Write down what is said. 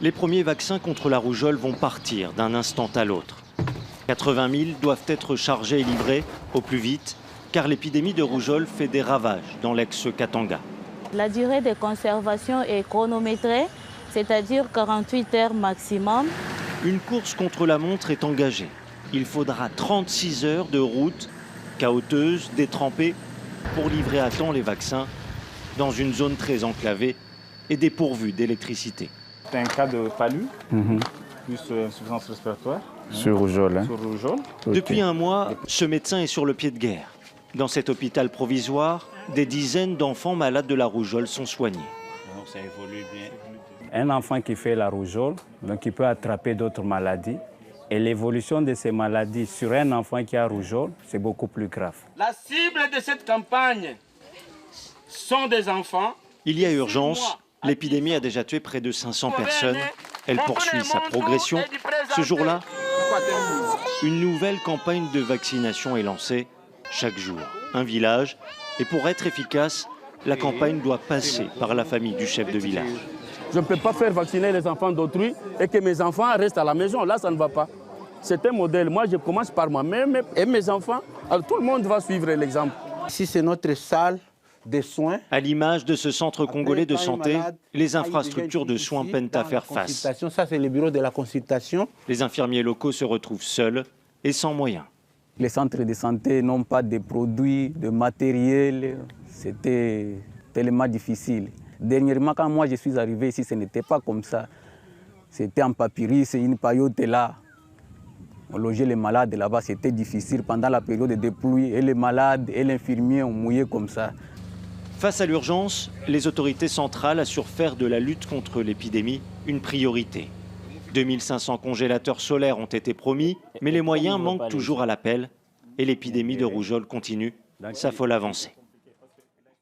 Les premiers vaccins contre la rougeole vont partir d'un instant à l'autre. 80 000 doivent être chargés et livrés au plus vite, car l'épidémie de rougeole fait des ravages dans l'ex-Katanga. La durée de conservation est chronométrée, c'est-à-dire 48 heures maximum. Une course contre la montre est engagée. Il faudra 36 heures de route, cahoteuse, détrempée, pour livrer à temps les vaccins dans une zone très enclavée et dépourvue d'électricité. C'est un cas de palu, plus insuffisance respiratoire. Sur rougeole. Sur rougeole. Depuis un mois, ce médecin est sur le pied de guerre. Dans cet hôpital provisoire, des dizaines d'enfants malades de la rougeole sont soignés. Donc ça évolue bien. Un enfant qui fait la rougeole, donc il peut attraper d'autres maladies. Et l'évolution de ces maladies sur un enfant qui a rougeole, c'est beaucoup plus grave. La cible de cette campagne sont des enfants. Il y a urgence. L'épidémie a déjà tué près de 500 personnes. Elle poursuit sa progression. Ce jour-là, une nouvelle campagne de vaccination est lancée. Chaque jour, un village. Et pour être efficace, la campagne doit passer par la famille du chef de village. Je ne peux pas faire vacciner les enfants d'autrui et que mes enfants restent à la maison. Là, ça ne va pas. C'est un modèle. Moi, je commence par moi-même et mes enfants. Alors, tout le monde va suivre l'exemple. Ici, c'est notre salle de soins. À l'image de ce centre congolais de santé, les infrastructures de soins peinent à faire face. Ça, c'est le bureau de la consultation. Les infirmiers locaux se retrouvent seuls et sans moyens. Les centres de santé n'ont pas de produits, de matériel. C'était tellement difficile. Dernièrement, quand moi je suis arrivé ici, ce n'était pas comme ça. C'était en papyrus, une paillote là. On logeait les malades là-bas, c'était difficile pendant la période de pluie. Et les malades et l'infirmier ont mouillé comme ça. Face à l'urgence, les autorités centrales assurent faire de la lutte contre l'épidémie une priorité. 2500 congélateurs solaires ont été promis, mais les moyens manquent toujours à l'appel et l'épidémie de rougeole continue sa folle avancée.